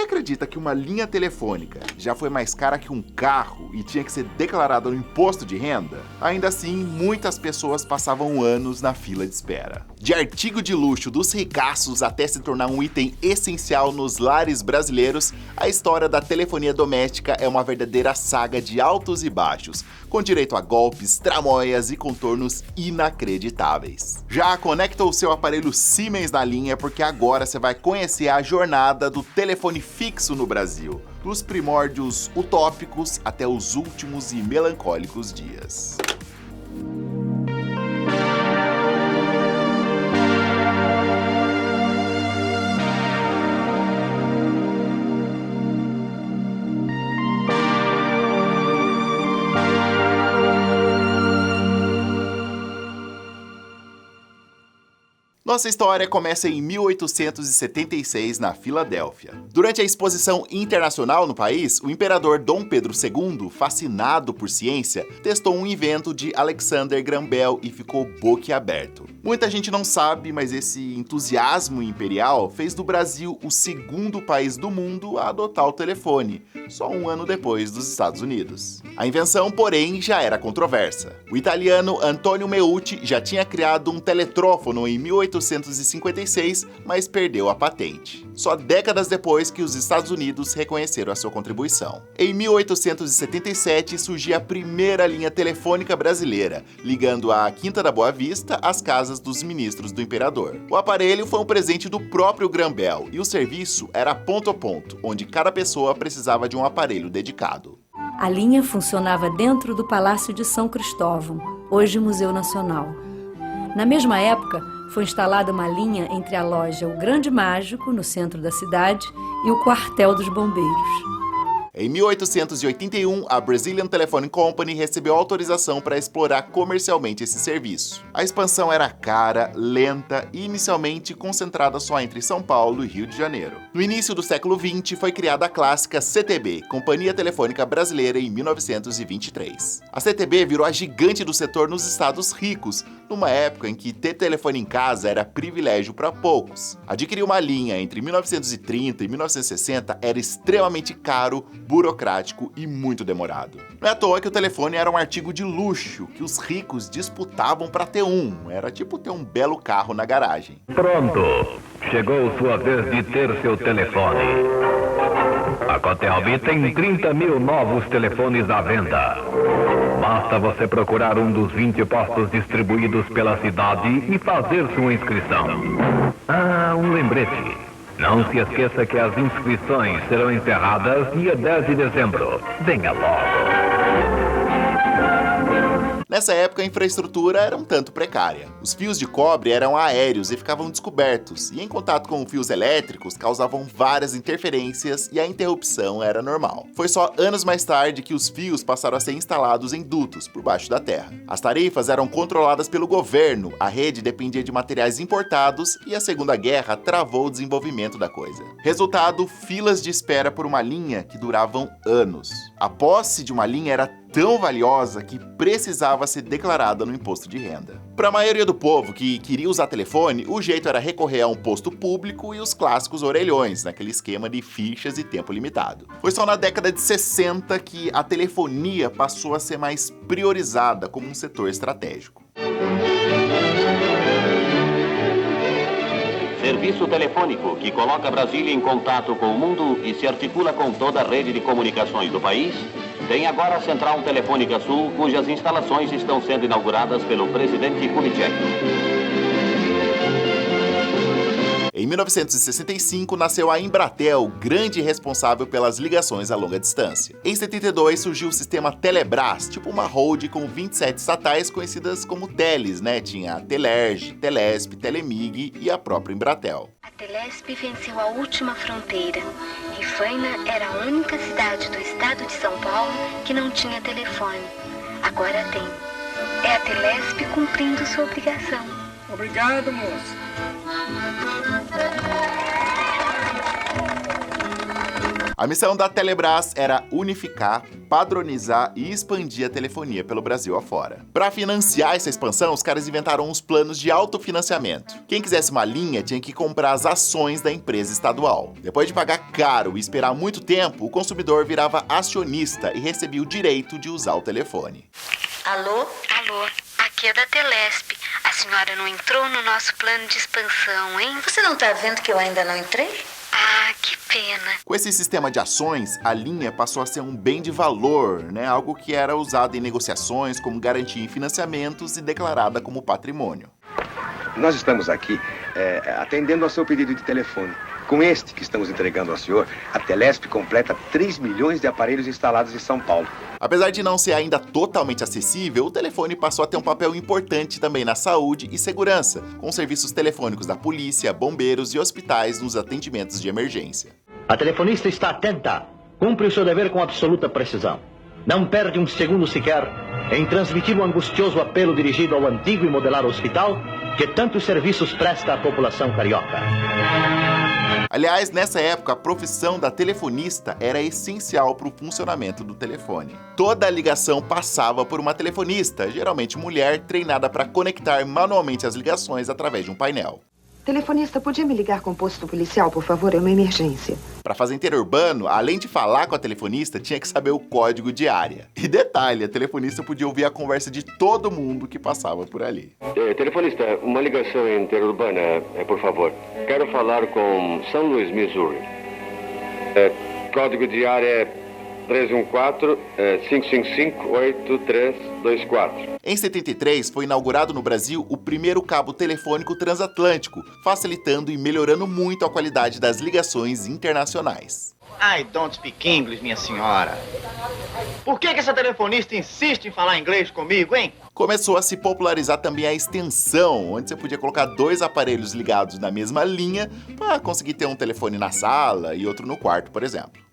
acredita que uma linha telefônica já foi mais cara que um carro e tinha que ser declarada no imposto de renda? Ainda assim, muitas pessoas passavam anos na fila de espera. De artigo de luxo dos ricaços até se tornar um item essencial nos lares brasileiros, a história da telefonia doméstica é uma verdadeira saga de altos e baixos, com direito a golpes, tramóias e contornos inacreditáveis. Já conecta o seu aparelho Siemens na linha porque agora você vai conhecer a jornada do telefone fixo no Brasil, dos primórdios utópicos até os últimos e melancólicos dias. Nossa história começa em 1876, na Filadélfia. Durante a exposição internacional no país, o imperador Dom Pedro II, fascinado por ciência, testou um invento de Alexander Graham Bell e ficou boquiaberto. Muita gente não sabe, mas esse entusiasmo imperial fez do Brasil o segundo país do mundo a adotar o telefone, só um ano depois dos Estados Unidos. A invenção, porém, já era controversa. O italiano Antonio Meucci já tinha criado um teletrófono em 1856, mas perdeu a patente. Só décadas depois que os Estados Unidos reconheceram a sua contribuição. Em 1877 surgia a primeira linha telefônica brasileira, ligando a Quinta da Boa Vista às casas dos ministros do imperador. O aparelho foi um presente do próprio Graham Bell e o serviço era ponto a ponto, onde cada pessoa precisava de um aparelho dedicado. A linha funcionava dentro do Palácio de São Cristóvão, hoje Museu Nacional. Na mesma época, foi instalada uma linha entre a loja O Grande Mágico, no centro da cidade, e o quartel dos bombeiros. Em 1881, a Brazilian Telephone Company recebeu autorização para explorar comercialmente esse serviço. A expansão era cara, lenta e inicialmente concentrada só entre São Paulo e Rio de Janeiro. No início do século XX, foi criada a clássica CTB, Companhia Telefônica Brasileira, em 1923. A CTB virou a gigante do setor nos estados ricos, numa época em que ter telefone em casa era privilégio para poucos. Adquirir uma linha entre 1930 e 1960 era extremamente caro, burocrático e muito demorado. Não é à toa que o telefone era um artigo de luxo, que os ricos disputavam para ter um. Era tipo ter um belo carro na garagem. Pronto! Chegou sua vez de ter seu telefone. A Cotelbi tem 30 mil novos telefones à venda. Basta você procurar um dos 20 postos distribuídos pela cidade e fazer sua inscrição. Ah, um lembrete. Não se esqueça que as inscrições serão encerradas dia 10 de dezembro. Venha logo! Nessa época, a infraestrutura era um tanto precária. Os fios de cobre eram aéreos e ficavam descobertos, e em contato com fios elétricos causavam várias interferências e a interrupção era normal. Foi só anos mais tarde que os fios passaram a ser instalados em dutos por baixo da terra. As tarifas eram controladas pelo governo, a rede dependia de materiais importados e a Segunda Guerra travou o desenvolvimento da coisa. Resultado, filas de espera por uma linha que duravam anos. A posse de uma linha era tão valiosa que precisava ser declarada no imposto de renda. Para a maioria do povo que queria usar telefone, o jeito era recorrer a um posto público e os clássicos orelhões, naquele esquema de fichas e tempo limitado. Foi só na década de 60 que a telefonia passou a ser mais priorizada como um setor estratégico. Serviço telefônico que coloca Brasília em contato com o mundo e se articula com toda a rede de comunicações do país, tem agora a Central Telefônica Sul, cujas instalações estão sendo inauguradas pelo presidente Kubitschek. Em 1965, nasceu a Embratel, grande responsável pelas ligações a longa distância. Em 72, surgiu o sistema Telebrás, tipo uma hold com 27 estatais conhecidas como Teles, né? Tinha a Telerge, Telesp, Telemig e a própria Embratel. A Telesp venceu a última fronteira. Rifaina era a única cidade do estado de São Paulo que não tinha telefone. Agora tem. É a Telesp cumprindo sua obrigação. Obrigado, moço. A missão da Telebrás era unificar, padronizar e expandir a telefonia pelo Brasil afora. Para financiar essa expansão, os caras inventaram uns planos de autofinanciamento. Quem quisesse uma linha tinha que comprar as ações da empresa estadual. Depois de pagar caro e esperar muito tempo, o consumidor virava acionista e recebia o direito de usar o telefone. Alô? Alô, aqui é da Telesp. A senhora não entrou no nosso plano de expansão, hein? Você não tá vendo que eu ainda não entrei? Ah, que pena. Com esse sistema de ações, a linha passou a ser um bem de valor, né? Algo que era usado em negociações como garantia em financiamentos e declarada como patrimônio. Nós estamos aqui atendendo ao seu pedido de telefone. Com este que estamos entregando ao senhor, a Telesp completa 3 milhões de aparelhos instalados em São Paulo. Apesar de não ser ainda totalmente acessível, o telefone passou a ter um papel importante também na saúde e segurança, com serviços telefônicos da polícia, bombeiros e hospitais nos atendimentos de emergência. A telefonista está atenta, cumpre o seu dever com absoluta precisão. Não perde um segundo sequer em transmitir o angustioso apelo dirigido ao antigo e modelar hospital que tantos serviços presta à população carioca. Aliás, nessa época, a profissão da telefonista era essencial para o funcionamento do telefone. Toda a ligação passava por uma telefonista, geralmente mulher, treinada para conectar manualmente as ligações através de um painel. Telefonista, podia me ligar com o posto policial, por favor? É uma emergência. Para fazer interurbano, além de falar com a telefonista, tinha que saber o código de área. E detalhe, a telefonista podia ouvir a conversa de todo mundo que passava por ali. Telefonista, uma ligação interurbana, por favor. Quero falar com São Luís, Missouri. Código de área 314-555-8324. Em 73, foi inaugurado no Brasil o primeiro cabo telefônico transatlântico, facilitando e melhorando muito a qualidade das ligações internacionais. I don't speak English, minha senhora. Por que essa telefonista insiste em falar inglês comigo, hein? Começou a se popularizar também a extensão, onde você podia colocar 2 aparelhos ligados na mesma linha para conseguir ter um telefone na sala e outro no quarto, por exemplo.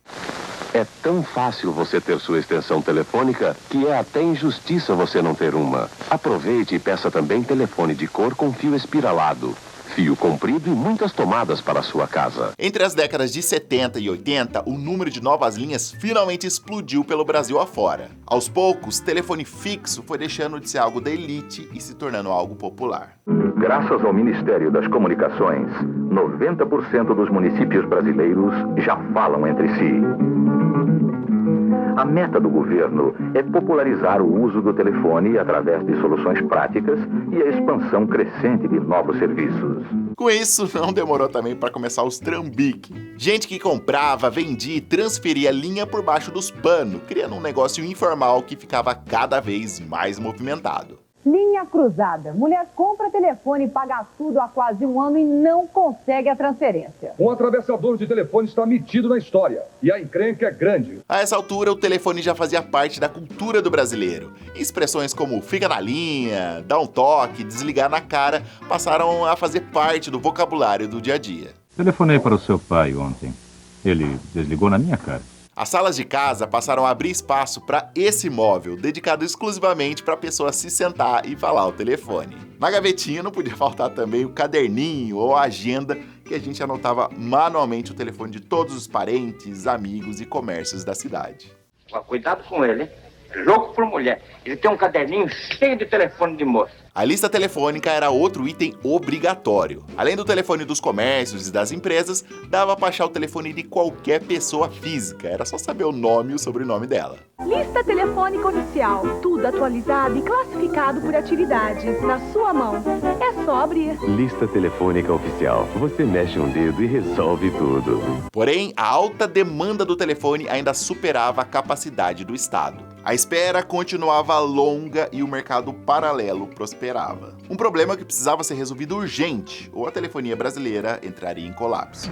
É tão fácil você ter sua extensão telefônica que é até injustiça você não ter uma. Aproveite e peça também telefone de cor com fio espiralado, fio comprido e muitas tomadas para a sua casa. Entre as décadas de 70 e 80, o número de novas linhas finalmente explodiu pelo Brasil afora. Aos poucos, telefone fixo foi deixando de ser algo da elite e se tornando algo popular. Graças ao Ministério das Comunicações, 90% dos municípios brasileiros já falam entre si. A meta do governo é popularizar o uso do telefone através de soluções práticas e a expansão crescente de novos serviços. Com isso, não demorou também para começar os trambique. Gente que comprava, vendia e transferia linha por baixo dos panos, criando um negócio informal que ficava cada vez mais movimentado. Linha cruzada. Mulher compra telefone e paga tudo há quase 1 ano e não consegue a transferência. Um atravessador de telefone está metido na história e a encrenca é grande. A essa altura, o telefone já fazia parte da cultura do brasileiro. Expressões como fica na linha, dá um toque, desligar na cara, passaram a fazer parte do vocabulário do dia a dia. Telefonei para o seu pai ontem. Ele desligou na minha cara. As salas de casa passaram a abrir espaço para esse móvel, dedicado exclusivamente para a pessoa se sentar e falar ao telefone. Na gavetinha não podia faltar também o caderninho ou a agenda, que a gente anotava manualmente o telefone de todos os parentes, amigos e comércios da cidade. Cuidado com ele, hein? Jogo por mulher. Ele tem um caderninho cheio de telefone de moça. A lista telefônica era outro item obrigatório. Além do telefone dos comércios e das empresas, dava para achar o telefone de qualquer pessoa física. Era só saber o nome e o sobrenome dela. Lista telefônica oficial. Tudo atualizado e classificado por atividade. Na sua mão. É só abrir. Lista telefônica oficial. Você mexe um dedo e resolve tudo. Porém, a alta demanda do telefone ainda superava a capacidade do Estado. A espera continuava longa e o mercado paralelo prosperava. Um problema que precisava ser resolvido urgente, ou a telefonia brasileira entraria em colapso.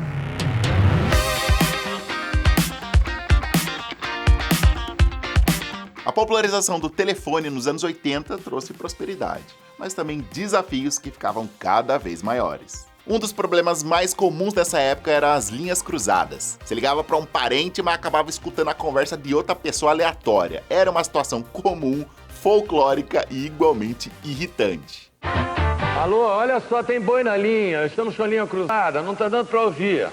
A popularização do telefone nos anos 80 trouxe prosperidade, mas também desafios que ficavam cada vez maiores. Um dos problemas mais comuns dessa época eram as linhas cruzadas. Você ligava para um parente, mas acabava escutando a conversa de outra pessoa aleatória. Era uma situação comum, folclórica e igualmente irritante. Alô, olha só, tem boi na linha, estamos com a linha cruzada, não tá dando para ouvir.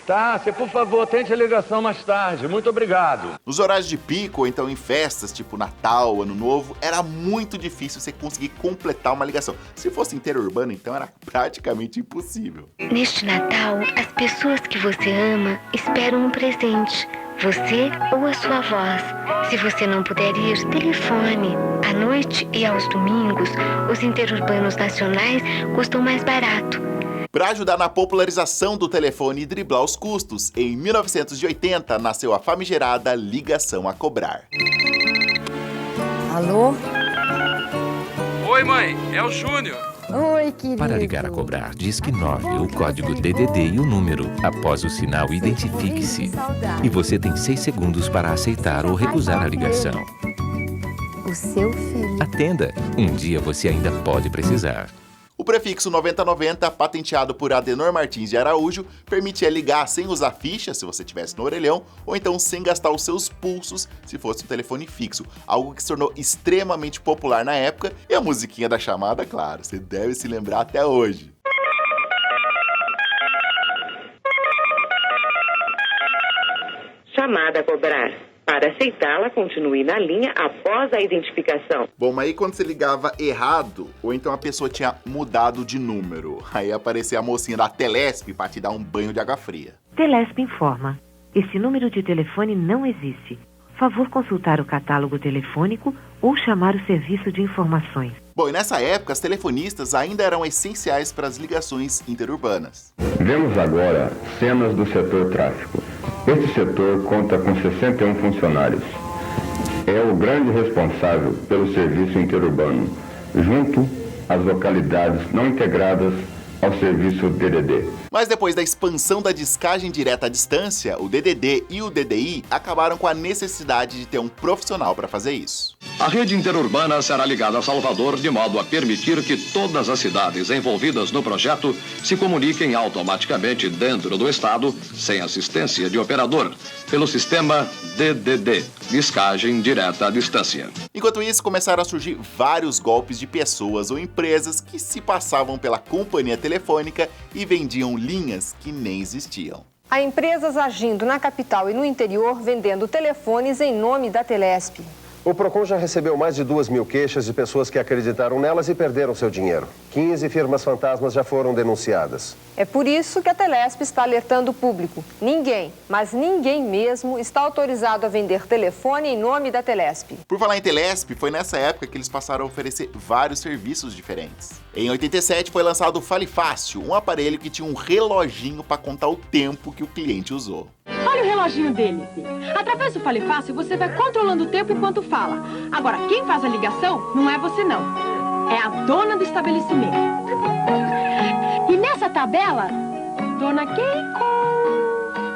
Tássia, por favor, tente a ligação mais tarde. Muito obrigado. Nos horários de pico, ou então em festas, tipo Natal, Ano Novo, era muito difícil você conseguir completar uma ligação. Se fosse interurbano, então era praticamente impossível. Neste Natal, as pessoas que você ama esperam um presente. Você ou a sua voz. Se você não puder ir, telefone. À noite e aos domingos, os interurbanos nacionais custam mais barato. Para ajudar na popularização do telefone e driblar os custos, em 1980 nasceu a famigerada ligação a cobrar. Alô? Oi, mãe, é o Júnior. Oi, querido. Para ligar a cobrar, disque 9, o código DDD e o número. Após o sinal, identifique-se. E você tem 6 segundos para aceitar ou recusar a ligação. O seu filho. Atenda. Um dia você ainda pode precisar. O prefixo 9090, patenteado por Adenor Martins de Araújo, permitia ligar sem usar ficha, se você tivesse no orelhão, ou então sem gastar os seus pulsos, se fosse um telefone fixo, algo que se tornou extremamente popular na época, e a musiquinha da chamada, claro, você deve se lembrar até hoje. Chamada a cobrar. Para aceitá-la, continue na linha após a identificação. Bom, mas aí quando você ligava errado, ou então a pessoa tinha mudado de número, aí aparecia a mocinha da Telesp para te dar um banho de água fria. Telesp informa. Esse número de telefone não existe. Favor consultar o catálogo telefônico ou chamar o serviço de informações. Bom, e nessa época, as telefonistas ainda eram essenciais para as ligações interurbanas. Vemos agora cenas do setor tráfico. Este setor conta com 61 funcionários. É o grande responsável pelo serviço interurbano, junto às localidades não integradas ao serviço DDD. Mas depois da expansão da discagem direta à distância, o DDD e o DDI acabaram com a necessidade de ter um profissional para fazer isso. A rede interurbana será ligada a Salvador de modo a permitir que todas as cidades envolvidas no projeto se comuniquem automaticamente dentro do estado, sem assistência de operador, pelo sistema DDD, discagem direta à distância. Enquanto isso, começaram a surgir vários golpes de pessoas ou empresas que se passavam pela companhia telefônica e vendiam linhas que nem existiam. Há empresas agindo na capital e no interior vendendo telefones em nome da Telesp. O Procon já recebeu mais de 2.000 queixas de pessoas que acreditaram nelas e perderam seu dinheiro. 15 firmas fantasmas já foram denunciadas. É por isso que a Telesp está alertando o público. Ninguém, mas ninguém mesmo, está autorizado a vender telefone em nome da Telesp. Por falar em Telesp, foi nessa época que eles passaram a oferecer vários serviços diferentes. Em 87 foi lançado o Fale Fácil, um aparelho que tinha um reloginho para contar o tempo que o cliente usou. Olha o reloginho dele. Através do Fale Fácil, você vai controlando o tempo enquanto fala. Agora, quem faz a ligação não é você, não. É a dona do estabelecimento. E nessa tabela, Dona Keiko,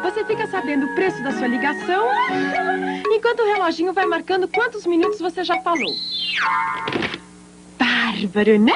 você fica sabendo o preço da sua ligação, enquanto o reloginho vai marcando quantos minutos você já falou. Bárbaro, né?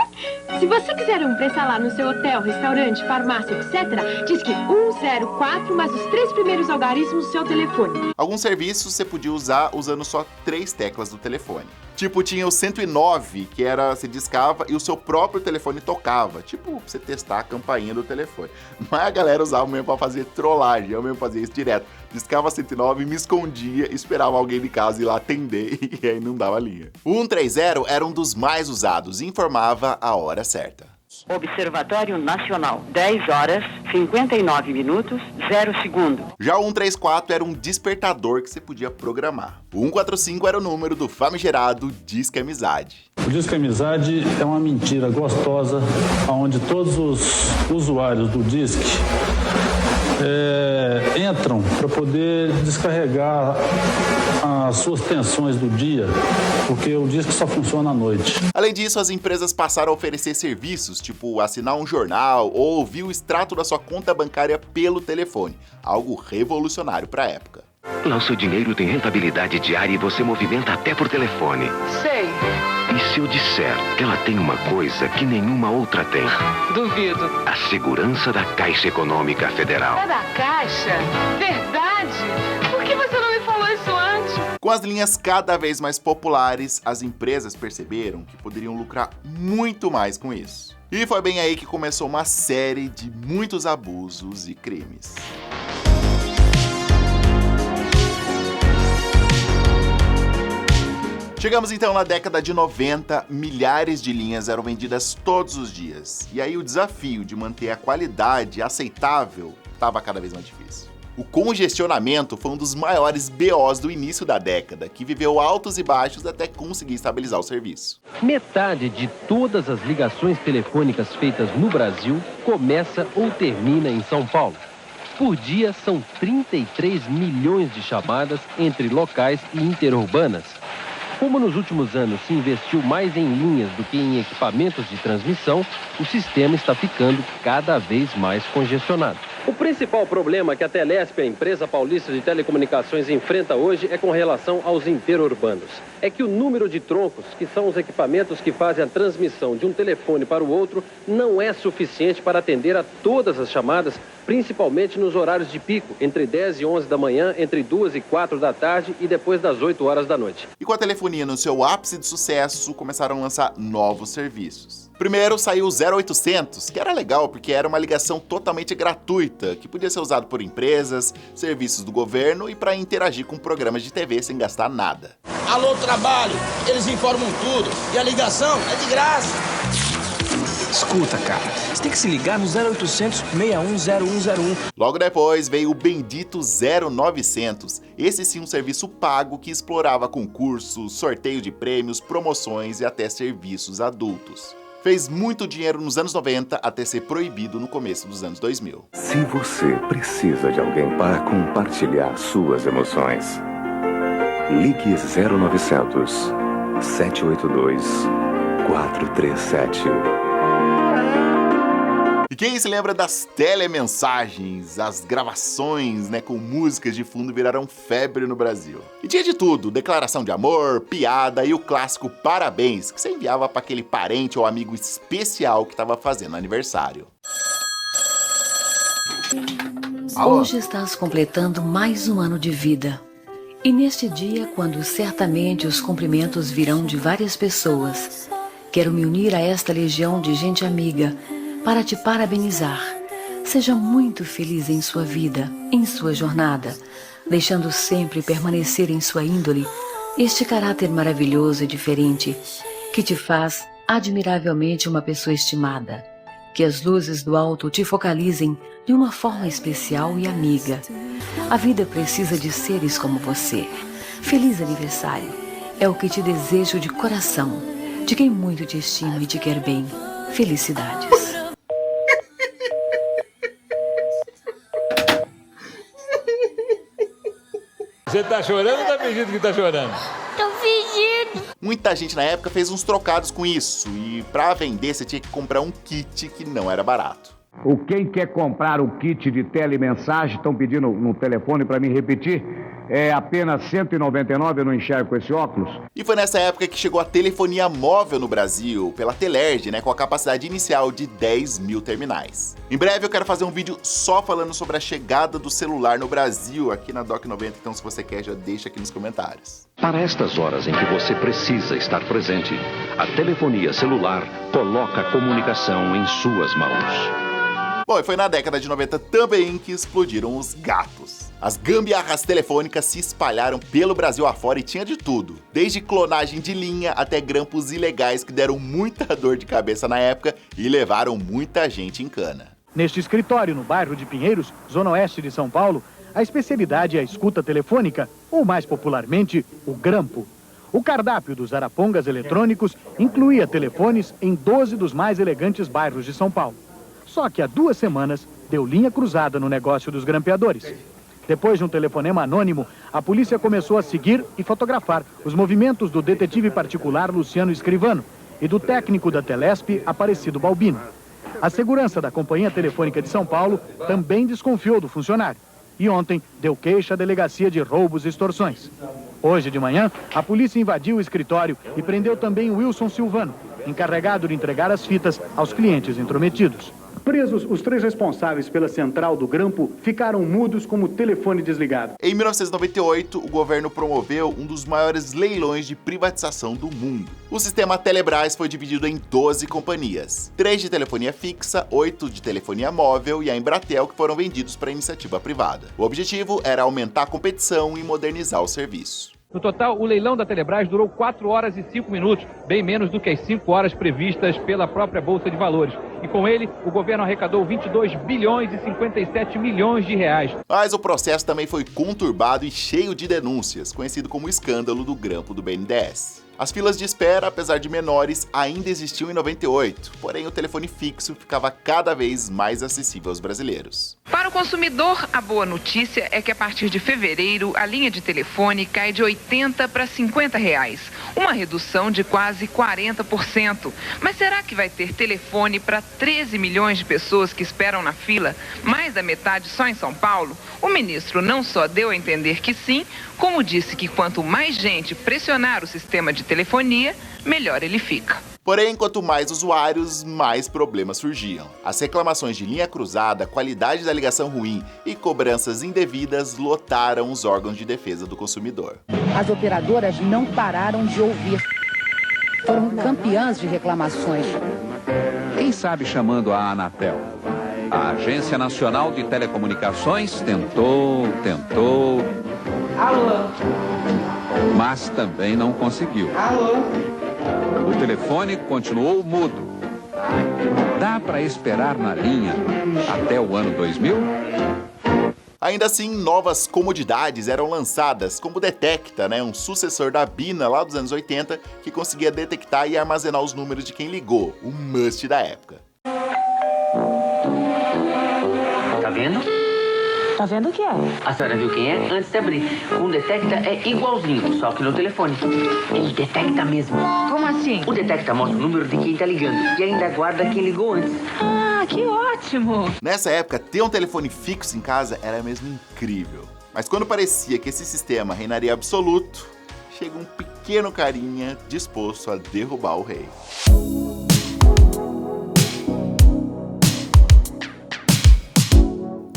Se você quiser um preço lá no seu hotel, restaurante, farmácia, etc., diz que 104 mais os 3 primeiros algarismos do seu telefone. Alguns serviços você podia usar usando só 3 teclas do telefone. Tipo, tinha o 109, que era, você discava e o seu próprio telefone tocava. Tipo, pra você testar a campainha do telefone. Mas a galera usava mesmo pra fazer trollagem, eu mesmo fazia isso direto. Discava 109, me escondia, esperava alguém de casa ir lá atender e aí não dava linha. O 130 era um dos mais usados e informava a hora certa. Observatório Nacional, 10 horas, 59 minutos, 0 segundo. Já o 134 era um despertador que você podia programar. O 145 era o número do famigerado Disque Amizade. O Disque Amizade é uma mentira gostosa, onde todos os usuários do Disque entram para poder descarregar as suas tensões do dia, porque o Disque só funciona à noite. Além disso, as empresas passaram a oferecer serviços, tipo assinar um jornal ou ouvir o extrato da sua conta bancária pelo telefone, algo revolucionário para a época. Lá o seu dinheiro tem rentabilidade diária e você movimenta até por telefone. Sei. E se eu disser que ela tem uma coisa que nenhuma outra tem? Duvido. A segurança da Caixa Econômica Federal. É da Caixa? Verdade? Por que você não me falou isso antes? Com as linhas cada vez mais populares, as empresas perceberam que poderiam lucrar muito mais com isso. E foi bem aí que começou uma série de muitos abusos e crimes. Chegamos então na década de 90, milhares de linhas eram vendidas todos os dias. E aí o desafio de manter a qualidade aceitável estava cada vez mais difícil. O congestionamento foi um dos maiores BOs do início da década, que viveu altos e baixos até conseguir estabilizar o serviço. Metade de todas as ligações telefônicas feitas no Brasil começa ou termina em São Paulo. Por dia são 33 milhões de chamadas entre locais e interurbanas. Como nos últimos anos se investiu mais em linhas do que em equipamentos de transmissão, o sistema está ficando cada vez mais congestionado. O principal problema que a Telesp, a empresa paulista de telecomunicações, enfrenta hoje é com relação aos interurbanos. É que o número de troncos, que são os equipamentos que fazem a transmissão de um telefone para o outro, não é suficiente para atender a todas as chamadas, principalmente nos horários de pico, entre 10 e 11 da manhã, entre 2 e 4 da tarde e depois das 8 horas da noite. E com a telefonia no seu ápice de sucesso, começaram a lançar novos serviços. Primeiro saiu o 0800, que era legal porque era uma ligação totalmente gratuita, que podia ser usado por empresas, serviços do governo e para interagir com programas de TV sem gastar nada. Alô, trabalho, eles informam tudo e a ligação é de graça. Escuta, cara, você tem que se ligar no 0800 610101. Logo depois veio o bendito 0900, esse sim um serviço pago que explorava concursos, sorteio de prêmios, promoções e até serviços adultos. Fez muito dinheiro nos anos 90 até ser proibido no começo dos anos 2000. Se você precisa de alguém para compartilhar suas emoções, ligue 0900 782 437. E quem se lembra das telemensagens, as gravações, com músicas de fundo viraram febre no Brasil. E tinha de tudo, declaração de amor, piada e o clássico parabéns, que você enviava para aquele parente ou amigo especial que estava fazendo aniversário. Hoje estás completando mais um ano de vida. E neste dia, quando certamente os cumprimentos virão de várias pessoas, quero me unir a esta legião de gente amiga para te parabenizar. Seja muito feliz em sua vida, em sua jornada, deixando sempre permanecer em sua índole este caráter maravilhoso e diferente que te faz admiravelmente uma pessoa estimada. Que as luzes do alto te focalizem de uma forma especial e amiga. A vida precisa de seres como você. Feliz aniversário. É o que te desejo de coração, de quem muito te estima e te quer bem. Felicidades. Você tá chorando ou tá fingindo que tá chorando? Tô fingindo. Muita gente na época fez uns trocados com isso, e pra vender você tinha que comprar um kit que não era barato. Quem quer comprar o kit de telemensagem, estão pedindo no telefone para mim repetir, é apenas R$199, eu não enxergo com esse óculos. E foi nessa época que chegou a telefonia móvel no Brasil, pela Telerge, com a capacidade inicial de 10 mil terminais. Em breve eu quero fazer um vídeo só falando sobre a chegada do celular no Brasil, aqui na Doc 90, então se você quer já deixa aqui nos comentários. Para estas horas em que você precisa estar presente, a telefonia celular coloca a comunicação em suas mãos. Bom, e foi na década de 90 também que explodiram os gatos. As gambiarras telefônicas se espalharam pelo Brasil afora e tinha de tudo. Desde clonagem de linha até grampos ilegais que deram muita dor de cabeça na época e levaram muita gente em cana. Neste escritório, no bairro de Pinheiros, zona oeste de São Paulo, a especialidade é a escuta telefônica, ou mais popularmente, o grampo. O cardápio dos arapongas eletrônicos incluía telefones em 12 dos mais elegantes bairros de São Paulo. Só que há 2 semanas deu linha cruzada no negócio dos grampeadores. Depois de um telefonema anônimo, a polícia começou a seguir e fotografar os movimentos do detetive particular Luciano Escrivano e do técnico da Telesp, Aparecido Balbino. A segurança da Companhia Telefônica de São Paulo também desconfiou do funcionário. E ontem deu queixa à Delegacia de Roubos e Extorsões. Hoje de manhã, a polícia invadiu o escritório e prendeu também Wilson Silvano, encarregado de entregar as fitas aos clientes intrometidos. Presos, os 3 responsáveis pela central do grampo ficaram mudos como o telefone desligado. Em 1998, o governo promoveu um dos maiores leilões de privatização do mundo. O sistema Telebrás foi dividido em 12 companhias, 3 de telefonia fixa, 8 de telefonia móvel e a Embratel, que foram vendidos para iniciativa privada. O objetivo era aumentar a competição e modernizar o serviço. No total, o leilão da Telebrás durou 4 horas e 5 minutos, bem menos do que as 5 horas previstas pela própria Bolsa de Valores. E com ele, o governo arrecadou 22 bilhões e 57 milhões de reais. Mas o processo também foi conturbado e cheio de denúncias, conhecido como o escândalo do grampo do BNDES. As filas de espera, apesar de menores, ainda existiam em 98, porém o telefone fixo ficava cada vez mais acessível aos brasileiros. Para o consumidor, a boa notícia é que a partir de fevereiro, a linha de telefone cai de 80 para 50 reais, uma redução de quase 40%. Mas será que vai ter telefone para 13 milhões de pessoas que esperam na fila, mais da metade só em São Paulo? O ministro não só deu a entender que sim, como disse que quanto mais gente pressionar o sistema de telefonia, melhor ele fica. Porém, quanto mais usuários, mais problemas surgiam. As reclamações de linha cruzada, qualidade da ligação ruim e cobranças indevidas lotaram os órgãos de defesa do consumidor. As operadoras não pararam de ouvir. Foram campeãs de reclamações. Quem sabe chamando a Anatel? A Agência Nacional de Telecomunicações tentou. Alô? Mas também não conseguiu. Alô? O telefone continuou mudo. Dá para esperar na linha até o ano 2000? Ainda assim, novas comodidades eram lançadas, como o Detecta, um sucessor da Bina lá dos anos 80, que conseguia detectar e armazenar os números de quem ligou, o must da época. Tá vendo? Tá vendo o que é? A senhora viu quem é? Antes de abrir. O Detecta é igualzinho, só que no telefone. Ele detecta mesmo. Como assim? O Detecta mostra o número de quem tá ligando e ainda guarda quem ligou antes. Ah, que ótimo! Nessa época, ter um telefone fixo em casa era mesmo incrível. Mas quando parecia que esse sistema reinaria absoluto, chega um pequeno carinha disposto a derrubar o rei.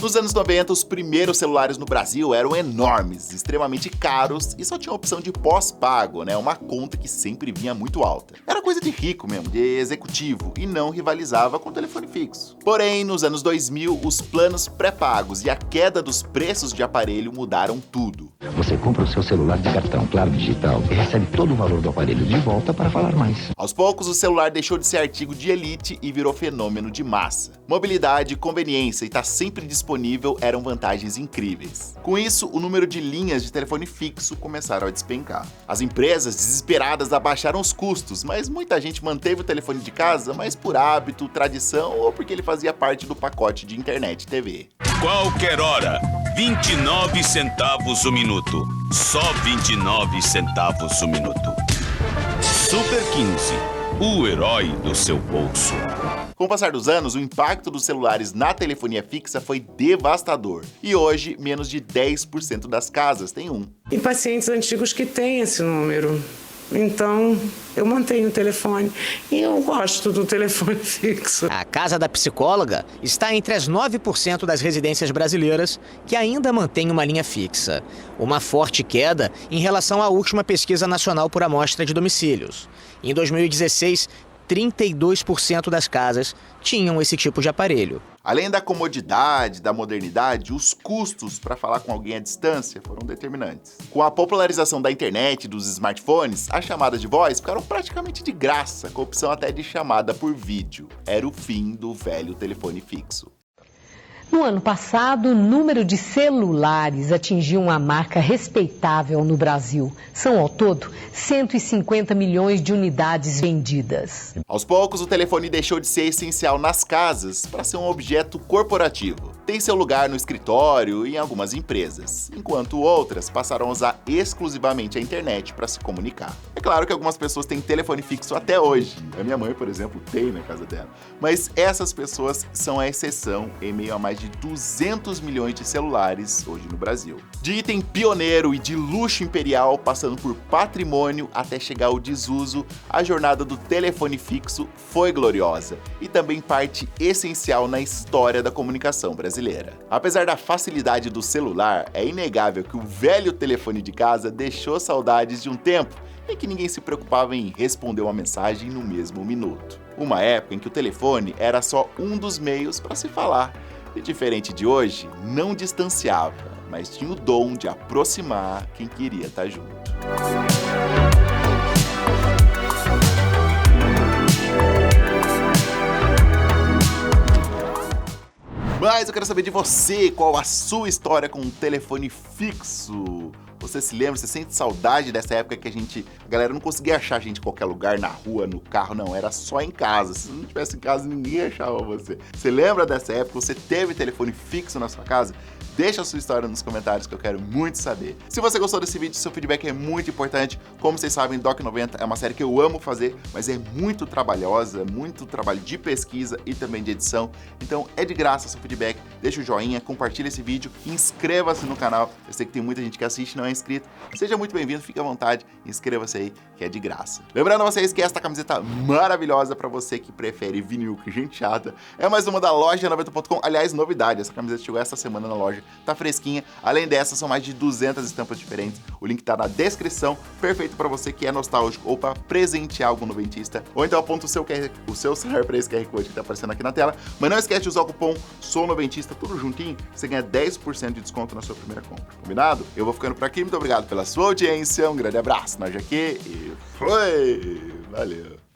Nos anos 90, os primeiros celulares no Brasil eram enormes, extremamente caros e só tinha a opção de pós-pago, uma conta que sempre vinha muito alta. Era coisa de rico mesmo, de executivo, e não rivalizava com o telefone fixo. Porém, nos anos 2000, os planos pré-pagos e a queda dos preços de aparelho mudaram tudo. Você compra o seu celular de cartão Claro Digital e recebe todo o valor do aparelho de volta para falar mais. Aos poucos, o celular deixou de ser artigo de elite e virou fenômeno de massa. Mobilidade, conveniência e estar sempre disponível eram vantagens incríveis. Com isso, o número de linhas de telefone fixo começaram a despencar. As empresas, desesperadas, abaixaram os custos, mas muita gente manteve o telefone de casa, mas por hábito, tradição ou porque ele fazia parte do pacote de internet e TV. Qualquer hora, 29 centavos o minuto. Só 29 centavos o minuto. Super 15, o herói do seu bolso. Com o passar dos anos, o impacto dos celulares na telefonia fixa foi devastador. E hoje, menos de 10% das casas tem um. E pacientes antigos que têm esse número. Então, eu mantenho o telefone e eu gosto do telefone fixo. A Casa da Psicóloga está entre as 9% das residências brasileiras que ainda mantém uma linha fixa. Uma forte queda em relação à última pesquisa nacional por amostra de domicílios. Em 2016, 32% das casas tinham esse tipo de aparelho. Além da comodidade, da modernidade, os custos para falar com alguém à distância foram determinantes. Com a popularização da internet e dos smartphones, as chamadas de voz ficaram praticamente de graça, com a opção até de chamada por vídeo. Era o fim do velho telefone fixo. No ano passado, o número de celulares atingiu uma marca respeitável no Brasil. São, ao todo, 150 milhões de unidades vendidas. Aos poucos, o telefone deixou de ser essencial nas casas para ser um objeto corporativo. Tem seu lugar no escritório e em algumas empresas, enquanto outras passaram a usar exclusivamente a internet para se comunicar. É claro que algumas pessoas têm telefone fixo até hoje. A minha mãe, por exemplo, tem na casa dela. Mas essas pessoas são a exceção em meio a mais de 200 milhões de celulares hoje no Brasil. De item pioneiro e de luxo imperial, passando por patrimônio até chegar ao desuso, a jornada do telefone fixo foi gloriosa e também parte essencial na história da comunicação brasileira. Apesar da facilidade do celular, é inegável que o velho telefone de casa deixou saudades de um tempo em que ninguém se preocupava em responder uma mensagem no mesmo minuto. Uma época em que o telefone era só um dos meios para se falar. E diferente de hoje, não distanciava, mas tinha o dom de aproximar quem queria estar junto. Mas eu quero saber de você, qual a sua história com um telefone fixo? Você se lembra, você sente saudade dessa época que a galera não conseguia achar a gente em qualquer lugar, na rua, no carro, não, era só em casa. Se não tivesse em casa, ninguém achava você. Você lembra dessa época? Você teve telefone fixo na sua casa? Deixa a sua história nos comentários que eu quero muito saber. Se você gostou desse vídeo, seu feedback é muito importante. Como vocês sabem, Doc 90 é uma série que eu amo fazer, mas é muito trabalhosa, muito trabalho de pesquisa e também de edição. Então é de graça seu feedback. Deixa o joinha, compartilha esse vídeo, inscreva-se no canal. Eu sei que tem muita gente que assiste e não é inscrito. Seja muito bem-vindo, fique à vontade, inscreva-se aí, que é de graça. Lembrando a vocês que esta camiseta maravilhosa para você que prefere vinil que gente chata, é mais uma da loja90.com. Aliás, novidade, essa camiseta chegou essa semana na loja. Tá fresquinha. Além dessa, são mais de 200 estampas diferentes. O link tá na descrição. Perfeito para você que é nostálgico ou para presentear algum noventista. Ou então aponta o seu celular para esse QR Code que tá aparecendo aqui na tela. Mas não esquece de usar o cupom SouNoventista, tudo juntinho. Você ganha 10% de desconto na sua primeira compra. Combinado? Eu vou ficando por aqui. Muito obrigado pela sua audiência. Um grande abraço. Nós aqui e foi! Valeu!